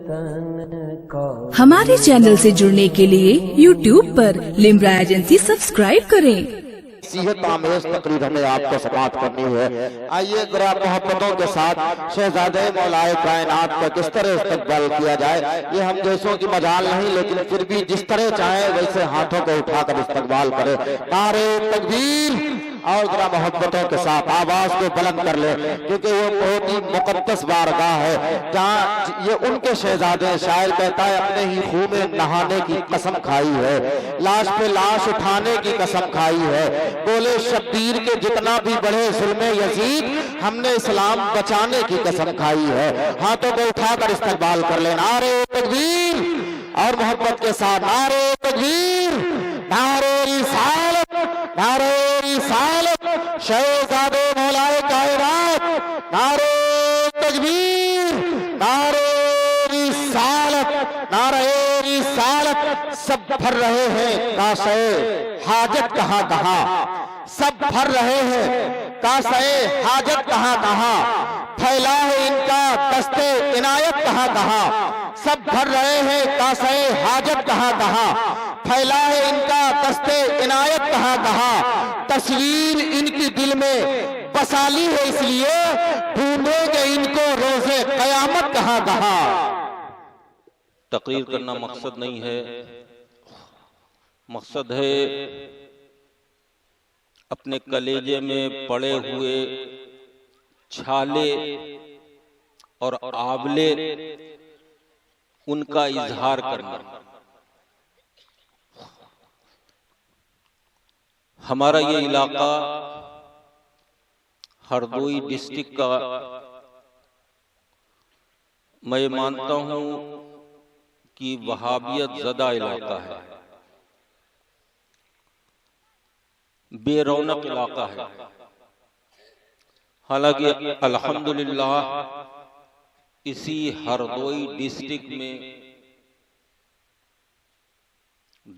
तन का। हमारे चैनल से जुड़ने के लिए YouTube पर लिम्रा एजेंसी सब्सक्राइब करें। नसीहत आमेज तकरीर हमें आपको समाप्त करनी है। आइए जरा मोहब्बतों के साथ शहजादे मौलाए कायनात का किस तरह इस्तकबाल किया जाए, ये हम जैसों की मजाल नहीं, लेकिन फिर भी जिस तरह चाहे वैसे हाथों को उठाकर इस्तकबाल करे। नारे तकबीर और जरा मोहब्बतों के साथ आवाज को बुलंद कर ले, क्योंकि वो बहुत ही मुकद्दस बारगाह है जहाँ ये उनके शहजादे, शायर कहता है अपने ही खून में नहाने की कसम खाई है, लाश पे लाश उठाने की कसम खाई है। बोले शब्बीर के जितना भी बढ़े जुल्मे यजीद, हमने इस्लाम बचाने की कसम खाई है। हाथों को उठाकर इस्तकबाल कर ले। नारे तकबीर और मोहब्बत के साथ नारे तकबीर, नारे रिसालत, नारे रिसालत, शहजादे मौलाए कायनात, नारे तकबीर, नारे रिसालत, नारे रिसालत। सब भर रहे हैं काशे हाजत कहाँ कहाँ, सब भर रहे हैं काशे हाजत कहाँ कहाँ, फैला है इनका दस्ते इनायत कहाँ कहाँ। सब भर रहे हैं काशे हाजत कहाँ कहाँ, फैला है इनका दस्ते इनायत कहाँ कहाँ। तस्वीर इनकी दिल में बसाली है, इसलिए ढूंढेंगे इनको रोजे कयामत कहाँ कहाँ। तकरीर करना मकसद नहीं है, मकसद है अपने कलेजे में पड़े हुए छाले और आंवले उनका इजहार करना। हमारा ये इलाका हरदोई डिस्ट्रिक्ट का मैं मानता हूं कि वहाबियत ज़दा इलाका है, बेरौनक इलाका है। हालांकि अल्हम्दुलिल्लाह इसी हरदोई डिस्ट्रिक्ट में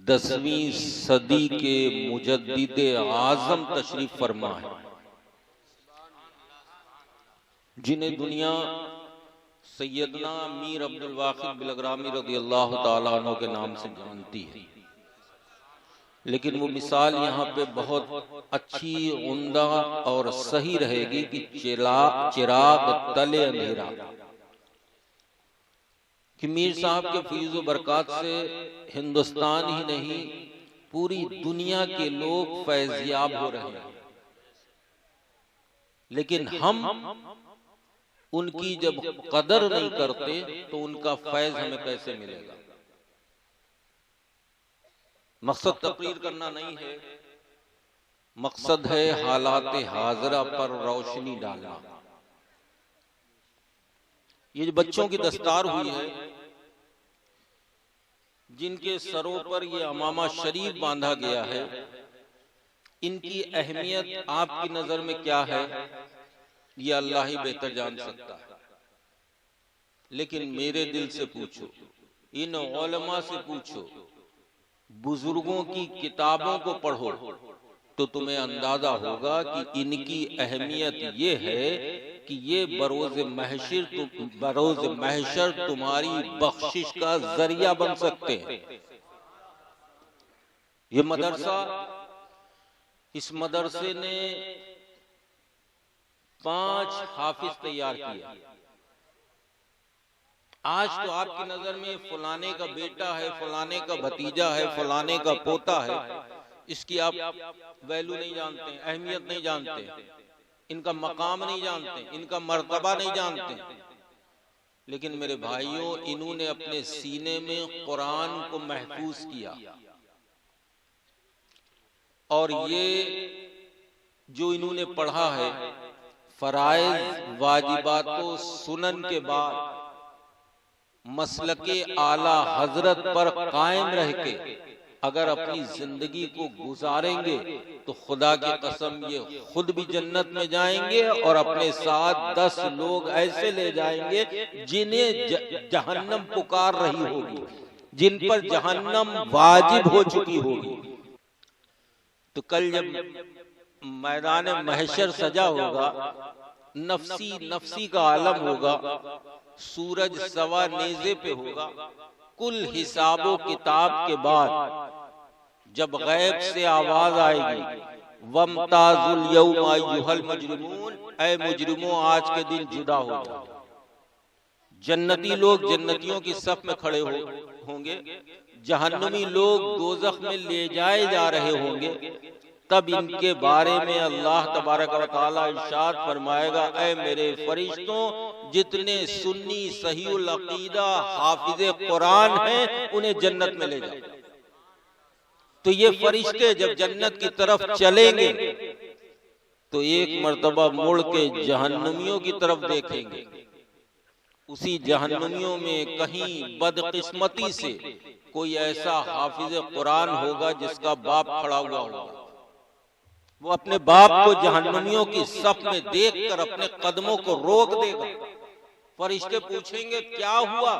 10वीं सदी के मुजद्दिदे आजम तशरीफ फरमा है, जिन्हें दुनिया सैयदना मीर अब्दुल वाकिद बिलग्रामी रज़ियल्लाहु ताला अन्हु के नाम से जानती है। लेकिन वो मिसाल यहाँ पे बहुत अच्छी, उम्दा और सही रहेगी कि चिराग तले अंधेरा, कि मीर साहब के फीज़ व बरकत से हिंदुस्तान ही नहीं पूरी दुनिया के लोग फैज़याब हो रहे हैं। लेकिन हम उनकी जब कदर नहीं करते तो उनका फैज हमें कैसे मिलेगा। मकसद तकरीर करना नहीं है, मकसद है हालात हाजरा पर रोशनी डालना। ये जो बच्चों की दस्तार हुई है, जिनके सरों पर ये अमामा शरीफ बांधा गया है, इनकी अहमियत आपकी नजर में क्या है ये अल्लाह ही बेहतर जान सकता है। लेकिन मेरे दिल से पूछो, इन उलमा से पूछो, बुजुर्गों की किताबों को पढ़ो, तो तुम्हें अंदाजा होगा कि इनकी अहमियत ये है कि ये बरोज महशर तुम्हारी बख्शिश का जरिया बन सकते हैं। ये मदरसा, इस मदरसे ने 5 हाफिज तैयार किया। आज तो आपकी नजर में फलाने का बेटा है, फलाने का भतीजा है, फलाने का पोता है, इसकी आप वैल्यू नहीं जानते, अहमियत नहीं जानते, इनका मकाम नहीं जानते, इनका मर्तबा नहीं जानते। लेकिन मेरे भाइयों, इन्होंने अपने सीने में कुरान को महफूज किया, और ये जो इन्होंने पढ़ा है, फराइज वाजिबातो सुनन के बाद मसलके आला हजरत पर कायम रह के अगर अपनी जिंदगी को गुजारेंगे तो खुदा की कसम ये खुद भी जन्नत में जाएंगे और अपने साथ 10 लोग ऐसे ले जाएंगे जिन्हें जहन्नम पुकार रही होगी, जिन पर जहन्नम वाजिब हो चुकी होगी। तो कल जब मैदान महशर सजा होगा, नफसी नफसी का आलम होगा, सूरज सवा नेजे पे होगा। कुल हिसाबो किताब के बाद जब गैब से आवाज आएगी, वमताजुल यौमा अय्युहल मुजरिमून, ऐ मुजरिमों आज के दिन जुदा हो जाओ। जन्नती लोग जन्नतियों की सफ में खड़े होंगे, जहन्नमी लोग दोजख में ले जाए जा रहे होंगे। तब इनके बारे में अल्लाह तबारक व तआला इरशाद फरमाएगा, ऐ मेरे फरिश्तों, जितने सुन्नी सहीउल अकीदा हाफिज़े कुरान हैं उन्हें जन्नत में ले जाओ। तो ये फरिश्ते जब जन्नत की तरफ चलेंगे तो एक मर्तबा मुड़ के जहन्नमियों की तरफ देखेंगे। उसी जहन्नमियों में कहीं बदकिस्मती से कोई ऐसा हाफिज़े कुरान होगा जिसका बाप खड़ा हुआ होगा। वो अपने बाप को जहन्नमियों की सफ में देखकर अपने कदमों को रोक देगा। फरिश्ते पूछेंगे क्या हुआ?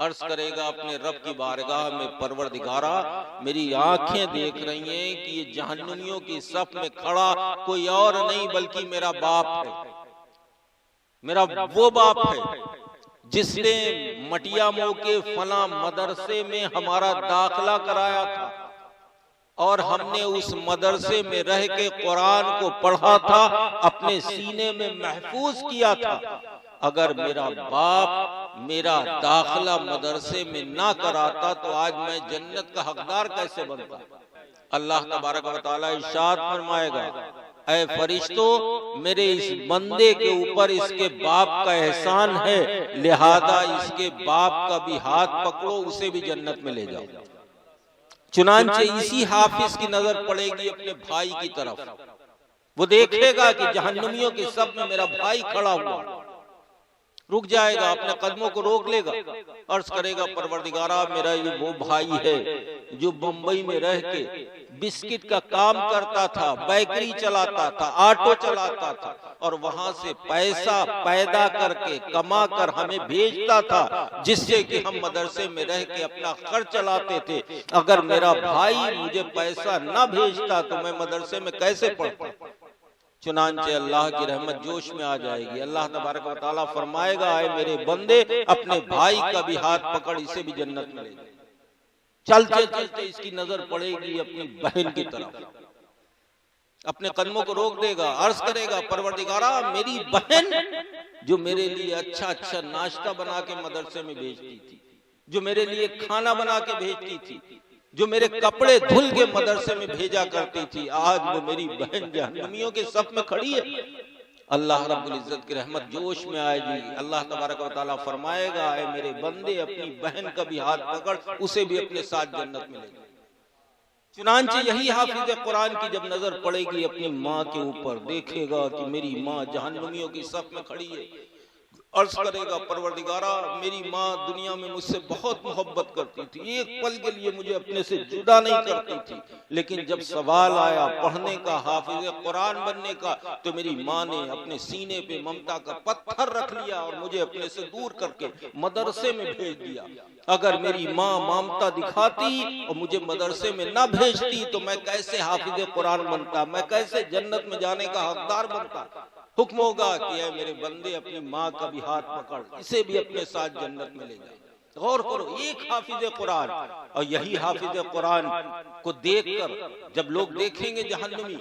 अर्ज करेगा अपने रब की बारगाह में, परवरदिगारा मेरी आंखें देख रही हैं कि ये जहन्नमियों की सफ में खड़ा कोई और नहीं बल्कि मेरा बाप है। मेरा वो बाप है जिसने मटिया मोह के फला मदरसे में हमारा दाखिला कराया था और हमने उस मदरसे में रह के कुरान को पढ़ा था, अपने सीने में महफूज किया था। अगर मेरा बाप मेरा दाखिला मदरसे में ना कराता तो आज मैं जन्नत का हकदार कैसे बनता? अल्लाह तबारक व तआला इरशाद फरमाएगा, ऐ फरिश्तों, मेरे इस बंदे के ऊपर इसके बाप का एहसान है, लिहाजा इसके बाप का भी हाथ पकड़ो, उसे भी जन्नत में ले जाओ। चुनांचे इसी हाफिज की नजर पड़ेगी अपने भाई की तरफ। वो देखेगा कि जहन्नमियों के सब में मेरा भाई खड़ा हुआ, रुक जाएगा, अपने कदमों को रोक लेगा, अर्ज करेगा परवरदिगारा मेरा ये वो भाई है जो बंबई में रह के बिस्किट का काम करता था, बेकरी चलाता था, ऑटो चलाता था और वहां से पैसा पैदा करके कमा कर हमें भेजता था, जिससे कि हम मदरसे में रह के अपना खर्च चलाते थे। अगर मेरा भाई मुझे पैसा न भेजता तो मैं मदरसे में कैसे पढ़ता? चुनांचे अल्लाह की रहमत जोश में आ जाएगी। अल्लाह तबारक व तआला फरमाएगा, आए मेरे बंदे, अपने भाई का भी हाथ पकड़, इसे भी जन्नत में ले जा। चलते चलते इसकी नजर पड़ेगी अपनी बहन की तरफ, अपने कदमों को रोक देगा, अर्ज करेगा परवरदिगारा मेरी बहन जो मेरे लिए अच्छा अच्छा नाश्ता बना के मदरसे में भेजती थी, जो मेरे लिए खाना बना के भेजती थी, जो मेरे कपड़े धुल के मदरसे में भेजा करती थी, आज वो मेरी बहन जहन्नमियों के सफ में खड़ी है। अल्लाह रब्बुल इज्जत की रहमत जोश में आएगी। अल्लाह तबारक व तआला फरमाएगा, ऐ मेरे बंदे, अपनी बहन का भी हाथ पकड़, उसे भी अपने साथ जन्नत में ले जा। चुनांचे यही हाफिज कुरान की जब नजर पड़ेगी अपनी माँ के ऊपर, देखेगा कि मेरी माँ जहन्नमियों की सफ में खड़ी है, अर्ज करेगा परवरदिगारा मेरी माँ दुनिया में मुझसे बहुत मोहब्बत करती थी, एक पल के लिए मुझे अपने से जुदा नहीं करती थी, लेकिन जब सवाल आया पढ़ने का, हाफिज कुरान बनने का, तो मेरी माँ ने अपने सीने पे ममता का पत्थर रख लिया और मुझे अपने से दूर करके मदरसे में भेज दिया। अगर मेरी माँ ममता दिखाती और मुझे मदरसे में न भेजती तो मैं कैसे हाफिज कुरान बनता, मैं कैसे जन्नत में जाने का हकदार बनता? हुक्म होगा कि ऐ मेरे बंदे, अपनी माँ का भी हाथ पकड़, इसे भी अपने साथ जन्नत में ले जा। गौर करो, एक हाफिज कुरान, और यही हाफिज कुरान को देखकर जब लोग देखेंगे जहन्नमी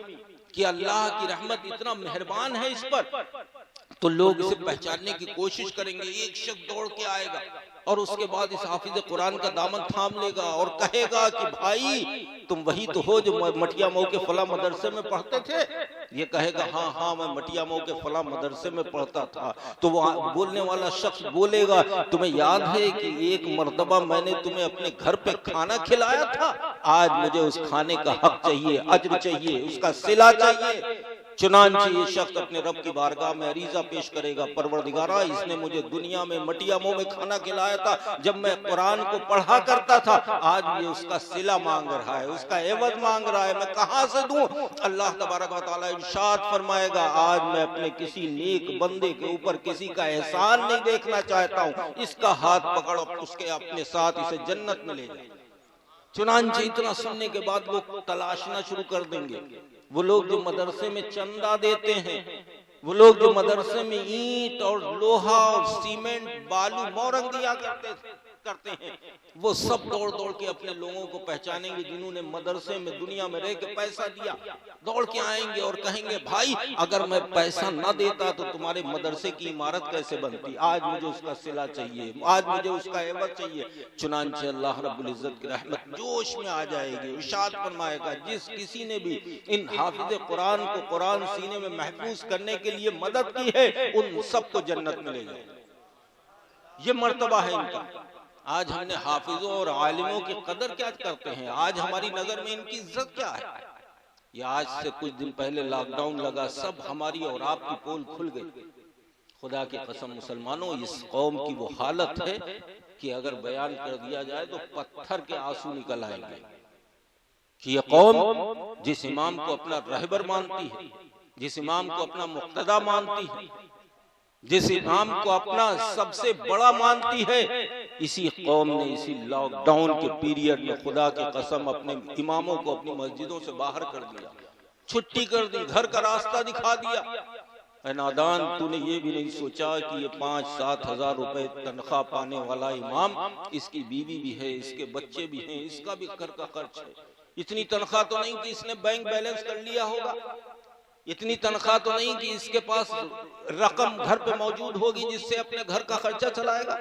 कि अल्लाह की रहमत इतना मेहरबान है इस पर, तो लोग इसे पहचानने की कोशिश करेंगे। एक शख्स दौड़ के आएगा और उसके बाद इस हाफिज कुरान का दामन थाम लेगा और कहेगा कि भाई तुम वही तो हो जो मटिया मोह के फला मदरसे में पढ़ते थे? ये कहेगा हाँ हाँ मैं मटिया मोह के फला मदरसे में पढ़ता था। तो वो बोलने वाला शख्स बोलेगा, तुम्हें याद है कि एक मर्तबा मैंने तुम्हें अपने घर पे खाना खिलाया था, आज मुझे उस खाने का हक चाहिए, अज्र चाहिए, उसका सिला चाहिए। चुनांचे ये शख्स अपने रब की बारगाह में अरीजा पेश करेगा, परवरदिगारा इसने मुझे दुनिया में मटिया मोह में खाना खिलाया था जब मैं कुरान को पढ़ा करता था, आज ये उसका सिला मांग रहा है, उसका एवज मांग रहा है, मैं कहां से दूं? अल्लाह तबारक व तआला इरशाद फरमाएगा, आज मैं अपने किसी नेक बंदे के ऊपर किसी का एहसान नहीं देखना चाहता हूं, इसका हाथ पकड़ उसके अपने साथ इसे जन्नत में ले जाए। चुनांचे इतना सुनने के बाद लोग तलाशना शुरू कर देंगे। वो लोग जो मदरसे में चंदा देते हैं, वो लोग जो मदरसे में ईंट और लोहा और सीमेंट बालू मोरंग दिया करते हैं, वो सब दौड़ दौड़ के अपने लोगों को पहचानेंगे जिन्होंने मदरसे में दुनिया में रह के पैसा दिया। दौड़ के आएंगे और कहेंगे भाई अगर मैं पैसा ना देता तो तुम्हारे मदरसे की इमारत कैसे बनती, आज मुझे उसका सिला चाहिए, आज मुझे उसका एवज चाहिए। चुनांचे अल्लाह रब्बुल इज्जत की रहमत जोश में आ जाएगी, इरशाद फरमाएगा जिस किसी ने भी इन हाफिज कुरान को कुरान सीने में महफूज करने के लिए मदद की है उन सबको जन्नत मिलेगी। ये मर्तबा है इनका। आज हमने हाफिजों और आलिमों की कदर क्या करते हैं, आज हमारी नजर में इनकी इज्जत क्या है। ये आज से कुछ दिन पहले लॉकडाउन लगा, सब हमारी और आपकी पोल खुल गई। खुदा की कसम मुसलमानों, इस कौम की वो हालत है कि अगर बयान कर दिया जाए तो पत्थर के आंसू निकल आएंगे कि ये कौम जिस इमाम को अपना रहबर मानती है, जिस इमाम को अपना मुक्तदा मानती है, जिस इमाम को अपना सबसे बड़ा मानती है, इसी कौम ने इसी लॉकडाउन के पीरियड में खुदा की कसम अपने इमामों को अपनी मस्जिदों से बाहर कर दिया, छुट्टी कर दी, घर का रास्ता दिखा दिया। ऐ नादान, तूने ये भी नहीं सोचा कि ये 5-7 हजार रुपए तनख्वाह पाने वाला इमाम, इसकी बीवी भी है, इसके बच्चे भी हैं, इसका भी घर का खर्च है। इतनी तनख्वाह तो नहीं कि इसने बैंक बैलेंस कर लिया होगा, इतनी तनख्वाह तो नहीं कि इसके पास रकम घर पे मौजूद होगी जिससे अपने घर का खर्चा चलाएगा।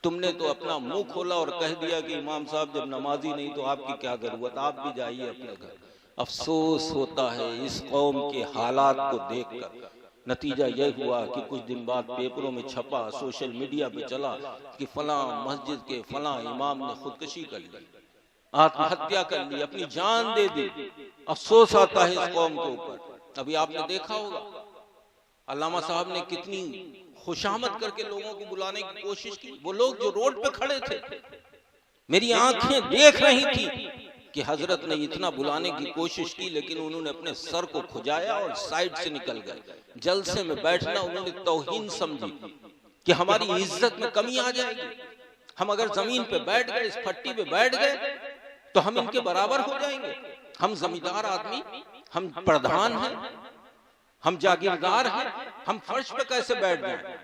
तुमने तो अपना मुंह खोला और कह दिया कि इमाम साहब जब नमाजी नहीं तो आपकी क्या जरूरत, आप भी जाइए अपने घर। अफसोस होता है इस कौम के हालात को देखकर। नतीजा यह हुआ कि कुछ दिन बाद पेपरों में छपा, सोशल मीडिया पे चला कि फलां मस्जिद के फलां इमाम ने खुदकशी कर ली, आत्महत्या कर ली, अपनी जान दे दी। अफसोस आता है इस कौम के ऊपर। अभी आपने देखा होगा अल्लामा साहब ने कितनी खुशामद करके लोगों को बुलाने की कोशिश की। वो लोग जो रोड पे खड़े थे, मेरी आंखें देख रही थी कि हजरत ने इतना बुलाने की कोशिश की, लेकिन उन्होंने अपने सर को खुजाया और साइड से निकल गए। जलसे में बैठना उन्होंने तौहीन समझी कि हमारी इज्जत में कमी आ जाएगी। हम अगर जमीन पे बैठ गए, इस फट्टी पे बैठ गए तो हम इनके बराबर हो जाएंगे। हम जमींदार आदमी, हम प्रधान हैं, हम जागीरदार हैं, हम फर्श पे कैसे बैठ जाएं।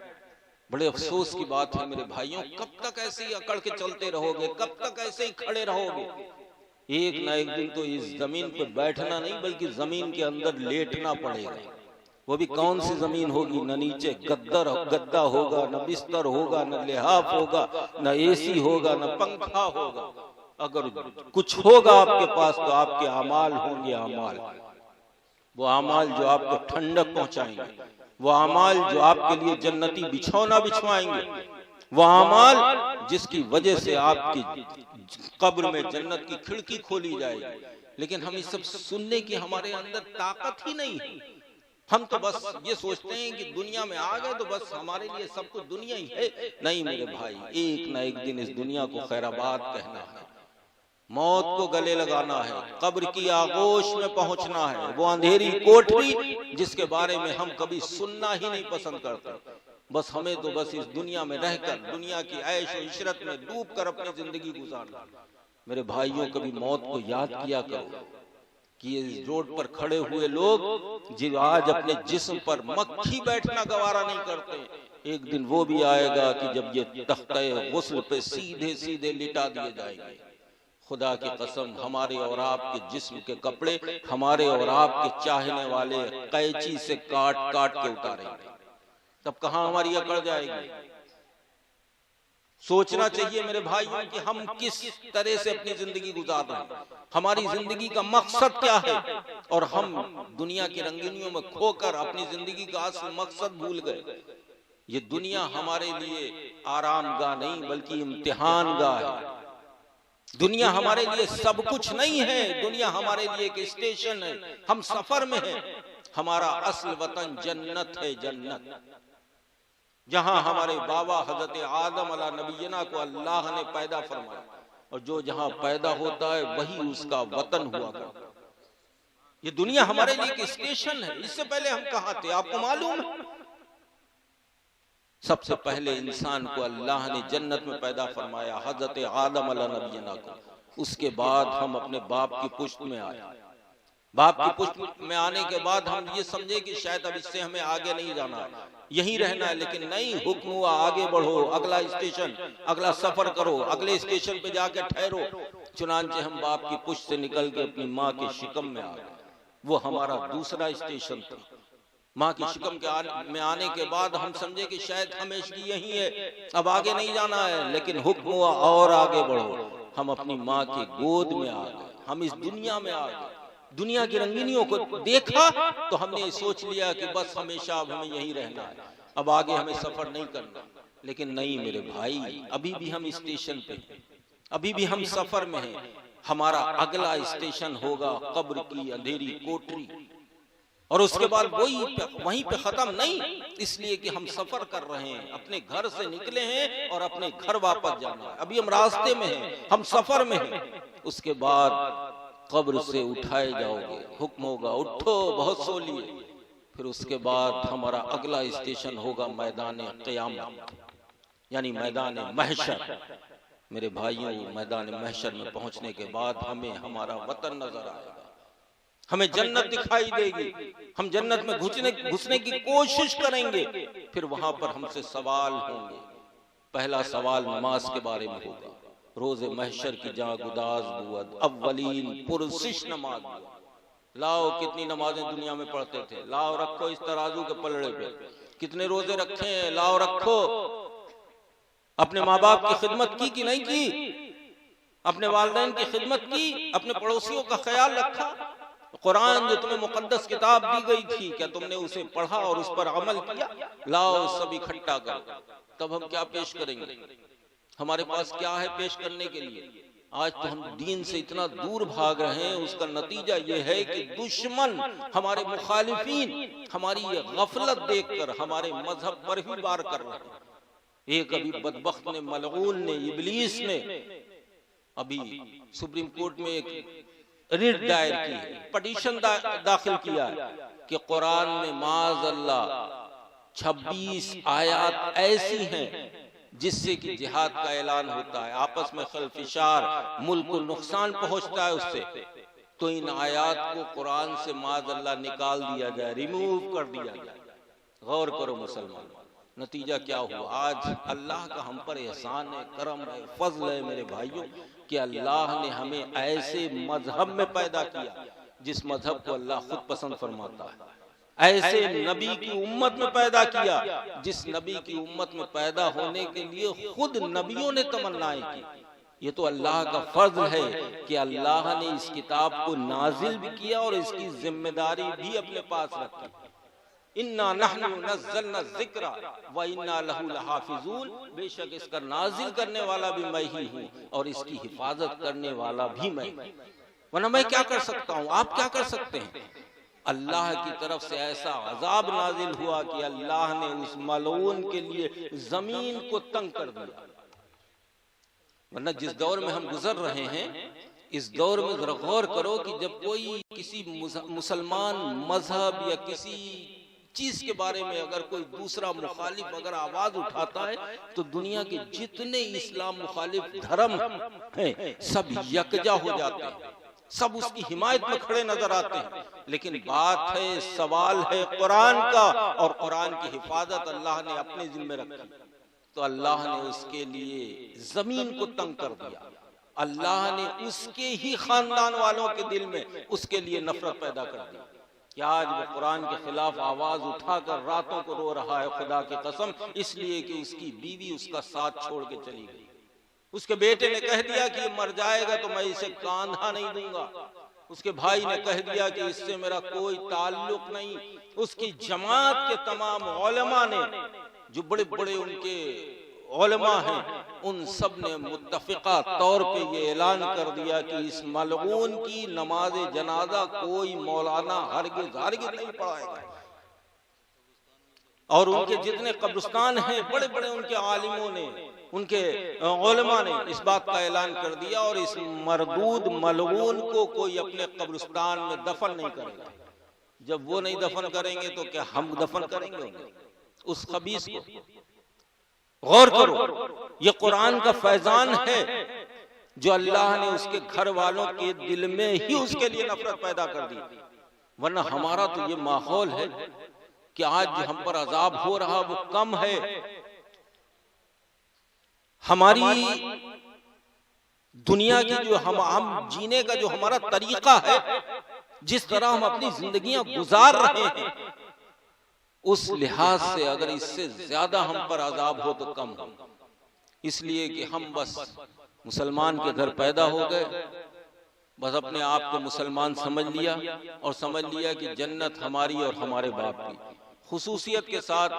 बड़े अफसोस की बात है मेरे भाइयों, कब तक ऐसे ही अकड़ के चलते रहोगे, कब तक ऐसे ही खड़े रहोगे। एक ना एक दिन तो इस जमीन पर बैठना नहीं बल्कि जमीन के अंदर लेटना पड़ेगा। वो भी कौन सी जमीन होगी, न नीचे गद्दा होगा, न बिस्तर होगा, न लिहाफ होगा, न एसी होगा, न पंखा होगा। अगर कुछ होगा आपके पास तो आपके अमाल होंगे, अमाल, वो अमाल जो आपको ठंडक पहुंचाएंगे, वो अमाल जो आपके लिए जन्नती बिछौना बिछवाएंगे, वो अमाल जिसकी वजह से आपकी कब्र में जन्नत की खिड़की खोली जाएगी। लेकिन हम इस सब सुनने की हमारे अंदर ताकत ही नहीं है। हम तो बस ये सोचते हैं कि दुनिया में आ गए तो बस हमारे लिए सब कुछ दुनिया ही है। नहीं मेरे भाई, एक ना एक दिन इस दुनिया को खैराबाद कहना है, मौत को गले लगाना है, कब्र की आगोश में पहुंचना है। वो अंधेरी कोठरी जिसके बारे में हम कभी सुनना ही नहीं पसंद करते। बस हमें तो बस इस दुनिया में रहकर दुनिया की ऐश और इशरत में डूब कर अपनी जिंदगी गुजारना। मेरे भाइयों, कभी मौत को याद किया करो कि इस रोड पर खड़े हुए लोग जो आज अपने जिस्म पर मक्खी बैठना गवारा नहीं करते, एक दिन वो भी आएगा कि जब ये तख्ते गुस्ल पे सीधे सीधे लिटा दिए जाएंगे। खुदा की कसम, हमारे और आपके जिस्म के कपड़े हमारे और आपके चाहने वाले कैंची से काट काट के उतारेंगे। तब कहां हमारी अकड़ जाएगी। सोचना चाहिए मेरे भाइयों कि हम किस तरह से अपनी जिंदगी गुजार रहे हैं, हमारी जिंदगी का मकसद क्या है। और हम दुनिया की रंगीनियों में खोकर अपनी जिंदगी का असल मकसद भूल गए। ये दुनिया हमारे लिए आरामगाह नहीं बल्कि इम्तिहान गाह है। दुनिया हमारे लिए सब कुछ नहीं है, दुनिया हमारे लिए एक स्टेशन है, हम सफर में हैं। हमारा असल वतन जन्नत है, जन्नत जहां हमारे बाबा हजरत आदम अला नबीना को अल्लाह ने पैदा फरमाया, और जो जहां पैदा होता है वही उसका वतन हुआ करता। ये दुनिया हमारे लिए एक स्टेशन है। इससे पहले हम कहां थे आपको मालूम है? सबसे पहले इंसान को अल्लाह ने जन्नत में पैदा फरमाया, हजरत आदम अला नबीना को। उसके बाद हम अपने बाप की पुश्त में आए। बाप की पुष्ट में आने के बाद हम ये समझे कि शायद अब इससे हमें आगे नहीं जाना है, यहीं रहना है, लेकिन नहीं, हुक्म हुआ आगे बढ़ो, अगला स्टेशन, अगला सफर करो, अगले स्टेशन पे जाके ठहरो। चुनांचे हम बाप की पुष्ट से निकल के अपनी माँ के शिकम में आ गए। वो हमारा दूसरा स्टेशन था। माँ की शिकम में आने के बाद हम समझे कि शायद हमेशा यही है, अब आगे नहीं जाना है, लेकिन हुक्म हुआ और आगे बढ़ो। हम अपनी माँ की गोद में आ गए, हम इस दुनिया में आ गए। दुनिया की रंगीनियों को देखा तो हमने सोच लिया कि बस हमेशा अब हमें यहीं रहना है, अब आगे हमें सफर नहीं करना। लेकिन नहीं मेरे भाई, अभी भी हम स्टेशन पे, अभी भी हम सफर में हैं। हमारा अगला स्टेशन होगा कब्र की अंधेरी कोठरी, और उसके बाद वहीं पे खत्म नहीं, इसलिए कि हम सफर कर रहे हैं, अपने घर से निकले हैं और अपने घर वापस जाना है। अभी हम रास्ते में हैं, हम सफर में हैं। उसके बाद कब्र से उठाए जाओगे, हुक्म होगा उठो, बहुत सो लिए। फिर उसके बाद हमारा अगला स्टेशन होगा मैदान क़यामत, यानी मैदान महशर। मेरे भाइयों, मैदान महशर में पहुंचने के बाद हमें हमारा वतन नजर आएगा, हमें जन्नत दिखाई देगी, हम जन्नत में घुसने की कोशिश करेंगे। फिर वहां पर हमसे सवाल होंगे। पहला सवाल नमाज के बारे में होगा। रोजे महशर की जहाँ गुदाज बुअद अव्वलीन पुरसिश नमाज, लाओ कितनी नमाजें दुनिया में पढ़ते थे, लाओ रखो इस तराजू के पलड़े पे, कितने रोजे रखे हैं, लाओ रखो। अपने माँ बाप की खिदमत की कि नहीं की, अपने वालिदैन की खिदमत की, अपने पड़ोसियों का ख्याल रखा। कुरान जो तुम्हें मुकद्दस किताब दी गई थी, क्या तुमने उसे पढ़ा और उस पर अमल किया? लाओ सब इकट्ठा करो, तब हम क्या पेश करेंगे? हमारे पास क्या है पेश करने के लिए? आज तो हम दीन से इतना दूर भाग रहे हैं। उसका नतीजा ये है कि दुश्मन, हमारे मुखालिफीन हमारी ये गफलत देखकर हमारे मजहब पर ही वार कर रहे हैं। एक अभी बदबख्त ने, मलऊन ने, इब्लीस ने अभी सुप्रीम कोर्ट में एक रिट दायर की है, पटिशन दाखिल किया है कि कुरान में माज़अल्लाह 26 आयत ऐसी हैं जिससे कि जिहाद का ऐलान होता है, आपस में खलफिशार, मुल्क को नुकसान पहुंचता है उससे। तो इन आयात को कुरान से माज़अल्लाह निकाल दिया जाए, रिमूव कर दिया जाए। गौर करो मुसलमान, नतीजा क्या हुआ? आज अल्लाह का हम पर एहसान है, करम है, फजल है मेरे भाइयों, कि अल्लाह ने हमें ऐसे मजहब में पैदा किया जिस मजहब को अल्लाह खुद पसंद फरमाता है। ऐसे नबी की उम्मत में पैदा किया जिस नबी की उम्मत में पैदा होने के लिए खुद नबियों ने तमन्नाएं की। ये तो अल्लाह का फर्ज है कि अल्लाह ने इस किताब को नाजिल भी किया और इसकी जिम्मेदारी भी अपने पास रखी। इन्ना नहनु नज़्ज़लना ज़िक्रा व इन्ना लहू लहाफ़िज़ून, बेशक इसका नाजिल करने वाला भी मैं ही हूँ और इसकी हिफाजत करने वाला भी मैं। वरना मैं क्या कर सकता हूँ, आप क्या कर सकते हैं? अल्लाह की तरफ से ऐसा अजाब नाजिल हुआ कि अल्लाह ने उस मलऊन के लिए जमीन को तंग कर दिया। वरना जिस दौर में हम गुजर रहे हैं, इस दौर में जरा गौर करो कि जब कोई किसी मुसलमान मजहब या किसी चीज के बारे में अगर कोई दूसरा मुखालिफ अगर आवाज उठाता है तो दुनिया के जितने इस्लाम मुखालिफ धर्म हैं सब यकजा हो जाते हैं, सब उसकी हिमायत में खड़े नजर आते हैं। लेकिन बात है, सवाल है कुरान का, और कुरान की हिफाजत अल्लाह ने अपने जिम्मे रखी। तो अल्लाह ने उसके लिए जमीन को तंग कर दिया। अल्लाह ने उसके ही खानदान वालों के दिल में उसके लिए नफरत पैदा कर दी कि आज वो कुरान के खिलाफ आवाज उठाकर रातों को रो रहा है, खुदा की कसम, इसलिए कि उसकी बीवी उसका साथ छोड़ के चली गई। उसके बेटे ने कह दिया कि ये मर जाएगा तो मैं इसे कांधा नहीं दूंगा। उसके भाई ने कह दिया कि इससे मेरा कोई ताल्लुक नहीं। उसकी जमात के तमाम उलमा ने, जो बड़े बड़े उनके उलमा हैं, उन सब ने मुत्तफिका तौर पे ये ऐलान कर दिया कि इस मलऊन की नमाज जनाजा कोई मौलाना हरगिज़ हरगिज़ नहीं पढ़ाएगा। और उनके जितने कब्रिस्तान हैं, बड़े बड़े उनके आलिमों ने, उनके उलमा ने इस बात का ऐलान कर दिया, और इस मरदूद मलऊन को कोई अपने कब्रिस्तान में दफन नहीं करेगा। जब वो नहीं दफन करेंगे तो क्या हम दफन करेंगे उस खबीस को? गौर करो, ये कुरान का फैजान है जो अल्लाह ने उसके घर वालों के दिल में ही उसके लिए नफरत पैदा कर दी। वरना हमारा तो ये माहौल है कि आज जो हम पर अजाब हो रहा वो कम है। हमारी दुनिया की जो हम जीने का जो हमारा तरीका है, जिस तरह हम अपनी जिंदगियां गुजार रहे हैं, उस लिहाज से अगर इससे ज्यादा हम पर अजाब हो तो कम हो। इसलिए कि हम बस मुसलमान के घर पैदा हो गए, बस अपने आप को मुसलमान समझ लिया और समझ लिया कि जन्नत हमारी और हमारे बाप की। खुसूसियत के साथ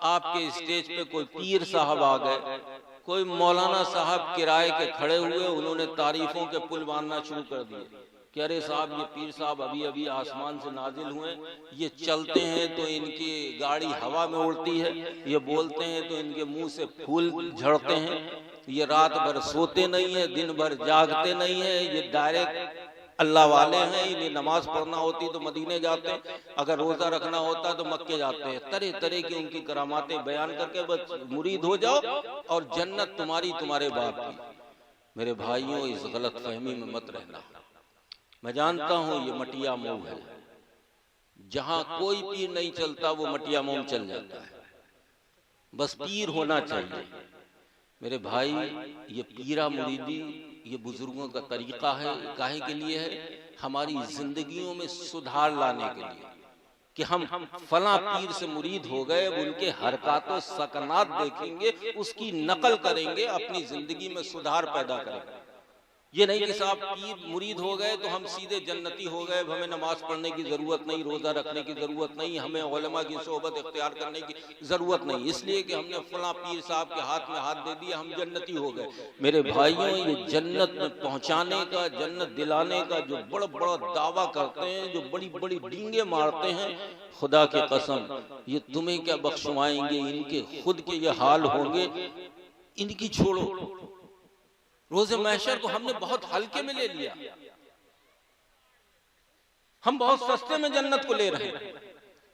आपके स्टेज पे कोई पीर साहब आ गए, कोई मौलाना साहब किराए के खड़े हुए, उन्होंने तारीफों के पुल बांधना शुरू कर दिए कि अरे साहब ये पीर साहब अभी अभी आसमान से नाजिल हुए, ये चलते हैं तो इनकी गाड़ी हवा में उड़ती है, ये बोलते हैं तो इनके मुंह से फूल झड़ते हैं, ये रात भर सोते नहीं है, दिन भर जागते नहीं है, ये डायरेक्ट अल्लाह वाले हैं, इन्हें नमाज पढ़ना होती तो मदीने जाते हैं, अगर रोजा रखना होता तो मक्के जाते हैं। तरह तरह की उनकी करामातें बयान करके बस मुरीद हो जाओ और जन्नत तुम्हारी तुम्हारे बाप की। मेरे भाइयों, इस गलत फहमी में मत रहना। मैं जानता हूं ये मटिया मोह है, जहां कोई पीर नहीं चलता वो मटिया मोह चल जाता है, बस पीर होना चाहिए। मेरे भाई, ये पीरा मुरीदी ये बुजुर्गों का तरीका है। काहे के लिए है? हमारी जिंदगियों में सुधार लाने के लिए कि हम फला पीर से मुरीद हो गए, उनके हरकतों सकनात देखेंगे, उसकी नकल करेंगे, अपनी जिंदगी में सुधार पैदा करेंगे। ये नहीं कि साहब पीर मुरीद हो गए तो हम सीधे जन्नती हो गए, हमें नमाज पढ़ने की जरूरत नहीं, रोजा रखने की जरूरत नहीं, हमें उलमा की सोहबत इख्तियार करने की जरूरत नहीं, इसलिए कि हमने फला पीर साहब के हाथ में हाथ दे दिया हम जन्नती हो गए। मेरे भाइयों, ये जन्नत में पहुंचाने का, जन्नत दिलाने का जो बड़ा बड़ा दावा करते हैं, जो बड़ी बड़ी डींगे मारते हैं, खुदा की कसम ये तुम्हें क्या बख्शवाएंगे, इनके खुद के ये हाल होंगे, इनकी छोड़ो। रोज़े महशर को हमने बहुत हल्के में ले लिया, हम बहुत सस्ते में जन्नत को ले रहे हैं।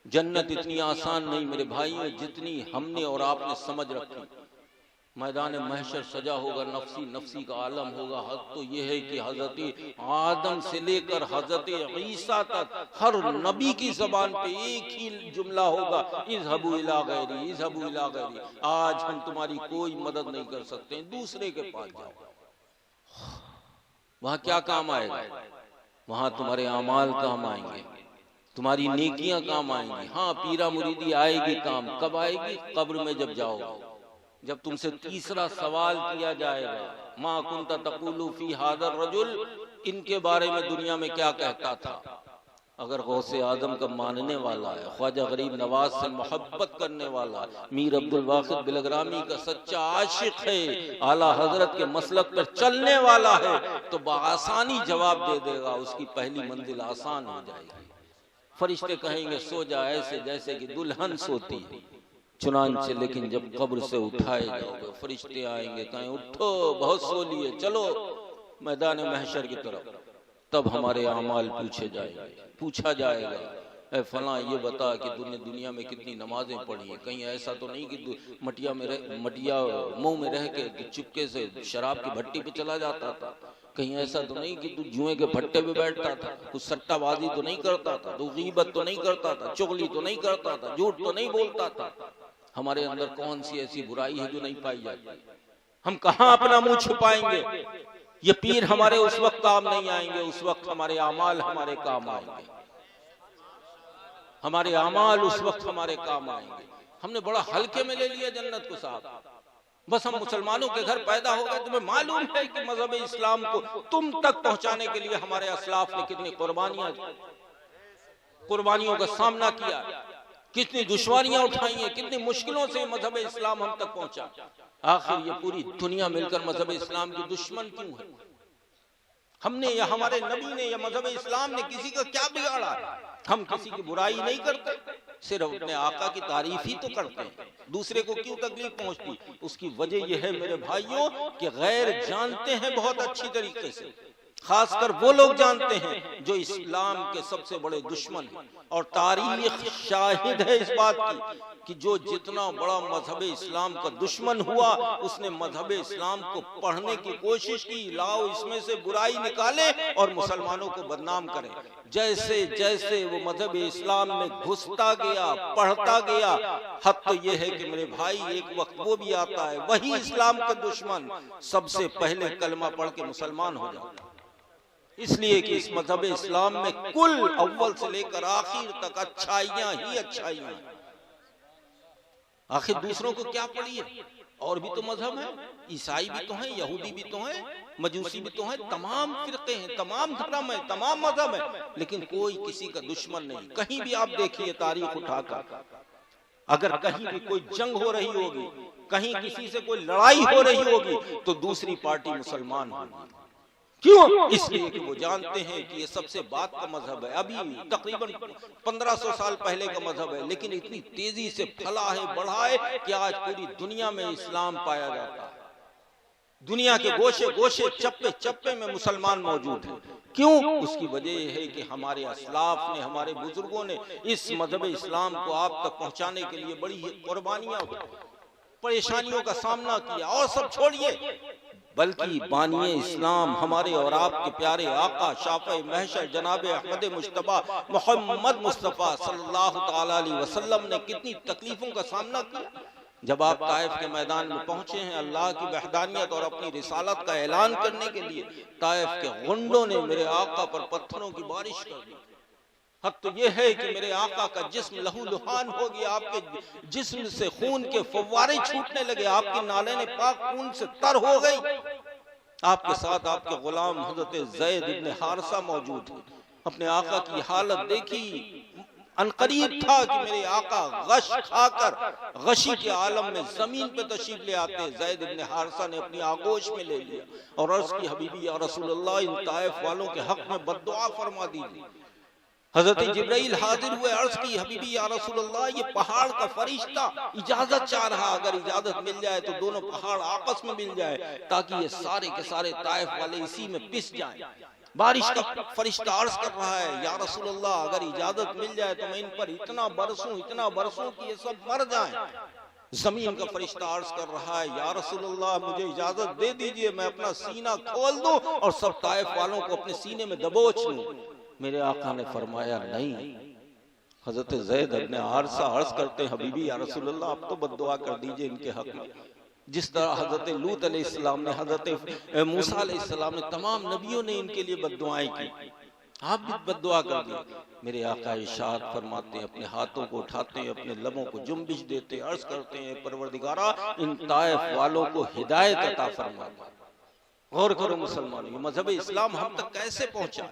जन्नत इतनी आसान नहीं मेरे भाइयों जितनी हमने और आपने समझ रखी। मैदान महशर सजा होगा, नफ्सी नफ्सी का आलम होगा। हद तो यह है कि हजरत आदम से लेकर हजरत ईसा तक हर नबी की जबान पे एक ही जुमला होगा, इज़हबू इला गैरी, इज़हबू इला गैरी। आज हम तुम्हारी कोई मदद नहीं कर सकते, दूसरे के पास जाओ। वहां क्या काम आएगा? वहां तुम्हारे अमाल काम आएंगे, तुम्हारी नेकियां काम आएंगी। हाँ, पीरा मुरीदी आएगी काम, कब आएगी? कब्र में जब जाओगे, जब तुमसे तीसरा सवाल किया जाएगा, मा कुंता तक़ूलु फी हाज़र रजुल, इनके बारे में दुनिया में क्या कहता था? अगर गौसे आदम का मानने वाला है, ख्वाजा गरीब नवाज से मोहब्बत करने वाला, मीर अब्दुल वाकिद बिलग्रामी का सच्चा आशिक है, आला हजरत के मसलक पर चलने वाला है, तो बआसानी जवाब दे देगा, उसकी पहली मंजिल आसान हो जाएगी। फरिश्ते कहेंगे सो जा ऐसे जैसे कि दुल्हन सोती है। चुनांचे लेकिन जब कब्र से उठाए जाओगे, फरिश्ते आएंगे, कहें उठो बहुत सो लिए, चलो मैदान महशर की तरफ। तब हमारे अमाल पूछा जाएगा, ऐ फला ये बता कि तूने दुनिया में कितनी नमाजें पढ़ी हैं? कहीं ऐसा तो नहीं कि तू मटिया मुंह में रह के चुपके से शराब की भट्टी पे चला जाता था? कहीं ऐसा तो नहीं कि तू जुए के भट्टे पे बैठता था? कुछ सट्टाबाजी तो नहीं करता था? तू गीबत तो नहीं करता था? चुगली तो नहीं करता था? झूठ तो नहीं बोलता था? हमारे अंदर कौन सी ऐसी बुराई है जो नहीं पाई जाती? हम कहाँ अपना मुंह छुपाएंगे? ये पीर हमारे उस वक्त काम नहीं आएंगे, उस वक्त हमारे अमाल हमारे काम आएंगे। हमारे अमाल उस वक्त हमारे काम आएंगे। हमने बड़ा हल्के में ले लिया जन्नत को साहब। बस हम मुसलमानों के घर पैदा हो गए। तुम्हें मालूम है कि मजहब इस्लाम को तुम तक पहुंचाने के लिए हमारे असलाफ ने कितनी कुर्बानियों का सामना किया, कितनी दुश्वारियां उठाई हैं, कितनी मुश्किलों से मजहब इस्लाम हम तक पहुंचा। आखिर ये पूरी दुनिया मिलकर मजहब इस्लाम की दुश्मन क्यों है? हमने या हमारे नबी ने या मजहब इस्लाम ने किसी का क्या बिगाड़ा? हम किसी की बुराई नहीं करते, सिर्फ अपने आका की तारीफ ही तो करते हैं। दूसरे को क्यों तकलीफ पहुंचती? उसकी वजह यह है मेरे भाइयों कि गैर जानते हैं बहुत अच्छी तरीके से। खासकर वो लोग जानते हैं जो इस्लाम के सबसे बड़े दुश्मन हैं। और तारीख शाहिद है इस बात की कि जो जितना बड़ा मजहब इस्लाम का दुश्मन हुआ उसने मजहब इस्लाम को पढ़ने की कोशिश की, लाओ इसमें से बुराई निकाले और मुसलमानों को बदनाम करे। जैसे जैसे वो मजहब इस्लाम में घुसता गया, पढ़ता गया, हद तो ये है कि मेरे भाई एक वक्त वो भी आता है वही इस्लाम का दुश्मन सबसे पहले कलमा पढ़ के मुसलमान हो जाता है। इसलिए कि इस मजहब इस्लाम में कुल अव्वल से लेकर आखिर तक अच्छाइयां ही अच्छाइयां। आखिर दूसरों को क्या पड़ी है? और भी तो मजहब है, ईसाई भी तो हैं, यहूदी भी तो हैं, मजूसी भी तो हैं, तमाम फिरके हैं, तमाम धर्म है, तमाम मजहब है, लेकिन कोई किसी का दुश्मन नहीं। कहीं भी आप देखिए तारीख उठाकर, अगर कहीं भी कोई जंग हो रही होगी, कहीं किसी से कोई लड़ाई हो रही होगी तो दूसरी पार्टी मुसलमान होगी। क्यों? इसलिए कि वो जानते हैं कि ये सबसे बात का मजहब है, अभी तकरीबन 1500 साल पहले का मजहब है, लेकिन इतनी तेजी से फला है, बढ़ा है कि आज पूरी दुनिया में इस्लाम पाया जाता है। दुनिया के गोशे गोशे, चप्पे चप्पे में मुसलमान मौजूद हैं। क्यों? उसकी वजह है कि हमारे असलाफ ने, हमारे बुजुर्गों ने इस मजहब इस्लाम को आप तक पहुंचाने के लिए बड़ी कुर्बानियां, परेशानियों का सामना किया। और सब छोड़िए, बल्कि बानिए इस्लाम हमारे और आपके प्यारे आका शाफ़े महशर जनाब अहमद मुश्तबा मोहम्मद मुस्तफ़ा सल्लल्लाहु ताला अलैहि वसल्लम ने कितनी तकलीफों का सामना किया। जब आप ताइफ के मैदान में पहुंचे हैं अल्लाह की वहदानियत और अपनी रिसालत का ऐलान करने के लिए, ताइफ के गुंडों ने मेरे आका पर पत्थरों की बारिश कर दी। हद तो यह है कि मेरे आका का जिस्म लहू लुहान हो गया, आपके जिस्म से खून के फव्वारे छूटने लगे, आपकी नाले पाक खून से तर हो गई। आपके साथ आपके गुलाम हजरत ज़ैद इब्न हारिसा मौजूद है। अपने आका की हालत देखी, अनकरीब था कि मेरे आका गश खाकर गशी के आलम में जमीन पे तशरीफ ले आते। ज़ैद इब्न हारिसा ने अपनी आगोश में ले लिया और अर्ज की, हबीबी या रसूलल्लाह, इन ताइफ वालों के हक में बद्दुआ फरमा दीजिए। हजरत जिब्राइल हाजिर हुए, अर्ज की, हबीबी या रसूलल्लाह, ये पहाड़ का फरिश्ता इजाजत चाह रहा, अगर इजाजत मिल जाए तो दोनों पहाड़ आपस में मिल जाए ताकि ये सारे के सारे ताइफ वाले इसी में पिस जाएं। बारिश का फरिश्ता अर्ज कर रहा है, या रसूलल्लाह, अगर इजाजत मिल जाए तो मैं इन पर इतना बरसूं कि ये सब मर जाएं। जमीन का फरिश्ता अर्ज कर रहा है, या रसूलल्लाह, मुझे इजाजत दे दीजिए, मैं अपना सीना खोल दूं और सब ताइफ वालों को अपने सीने में दबोच लूं। मेरे आका ने फरमाया, नहीं। हजरत ज़ैद इब्न हारिसा अर्ज करते हैं, हबीबी या रसूलल्लाह, आप तो बद्दुआ कर दीजिए इनके हक में। जिस तरह हजरत लूत अलैहिस्सलाम ने, हजरत मूसा अलैहिस्सलाम ने, तमाम नबियों ने इनके लिए बद्दुआएं की, आप भी बद्दुआ कर दिए। मेरे आका इरशाद फरमाते हैं, अपने हाथों को उठाते हैं, अपने लबों को जुम्बिश देते, अर्ज करते हैं, परवरदिगारा, इन ताइफ वालों को हिदायत अता फरमा। गौर करो मुसलमानों, ये मजहब इस्लाम हम तक कैसे पहुंचा।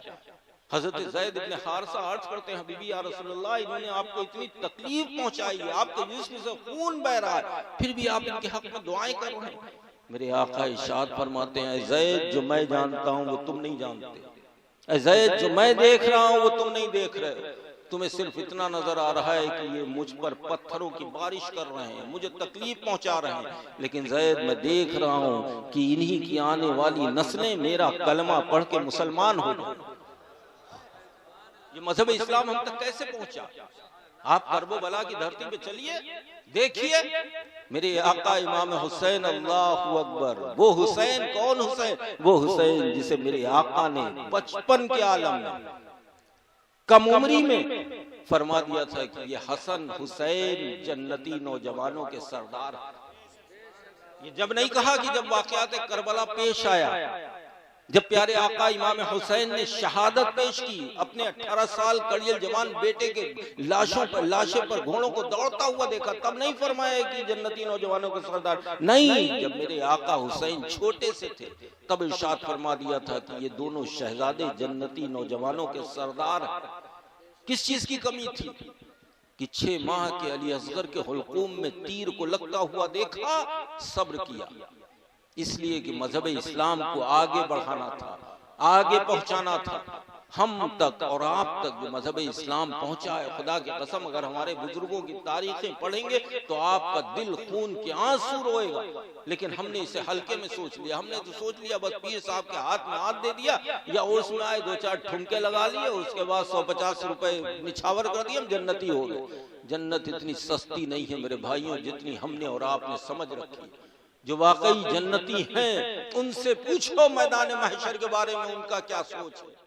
हजरत ज़ैद इब्न हारिसा अर्ज करते हैं, हबीबी या रसूलल्लाह, इन्होंने आपको इतनी तकलीफ पहुंचाई है, आपके जिस्म से खून बह रहा है, फिर भी आप इनके हक में दुआएं कर रहे हैं। मेरे आका इरशाद फरमाते हैं, ज़ैद, जो मैं जानता हूं वो तुम नहीं जानते, ज़ैद, जो मैं देख रहा हूं वो तुम नहीं देख रहे। तुम्हें सिर्फ इतना नजर आ रहा है कि ये मुझ पर पत्थरों की बारिश कर रहे हैं, मुझे तकलीफ पहुंचा रहे हैं, लेकिन ज़ैद, मैं देख रहा हूं कि इन्हीं की आने वाली नस्लें मेरा कलमा पढ़ के मुसलमान हो जाए। ये मजहब इस्लाम हम तक कैसे पहुंचा। आप करबला की धरती पे चलिए, देखिए मेरे आका इमाम हुसैन, अल्लाहु अकबर। वो हुसैन कौन हुसैन? वो हुसैन जिसे मेरे आका ने बचपन के आलम में, कम उम्री में फरमा दिया था कि ये हसन हुसैन जन्नती नौजवानों के सरदार। ये जब नहीं कहा कि जब वाक़यात करबला पेश आया, जब प्यारे आका इमाम हुसैन ने शहादत पेश की, अपने 18 साल कड़ियल जवान बेटे के लाशों पर घोड़ों को दौड़ता हुआ देखा, तब नहीं फरमाया कि जन्नती नौजवानों के सरदार। नहीं, जब मेरे आका हुसैन छोटे से थे तब इरशाद फरमा दिया था कि ये दोनों शहजादे जन्नती नौजवानों के सरदार। किस चीज की कमी थी कि 6 माह के अली असगर के हुलकूम में तीर को लगता हुआ देखा, सब्र किया। इसलिए कि मजहब इस्लाम को आगे बढ़ाना था, आगे पहुंचाना था। हम तक और आप तक जो मजहब इस्लाम पहुंचा है, खुदा की कसम अगर हमारे बुजुर्गों की तारीखें पढ़ेंगे तो आपका दिल खून के आंसू रोएगा। लेकिन हमने इसे हल्के में सोच लिया। हमने तो सोच लिया बस पीर साहब के हाथ में हाथ दे दिया या उसमें आए 2-4 ठुमके लगा लिए, उसके बाद 150 रुपए निछावर कर दिए, हम जन्नती हो गए। जन्नत इतनी सस्ती नहीं है मेरे भाइयों जितनी हमने और आपने समझ रखी। जो वाकई जन्नती हैं उनसे पूछो मैदान महशर के बारे में उनका क्या सोच है।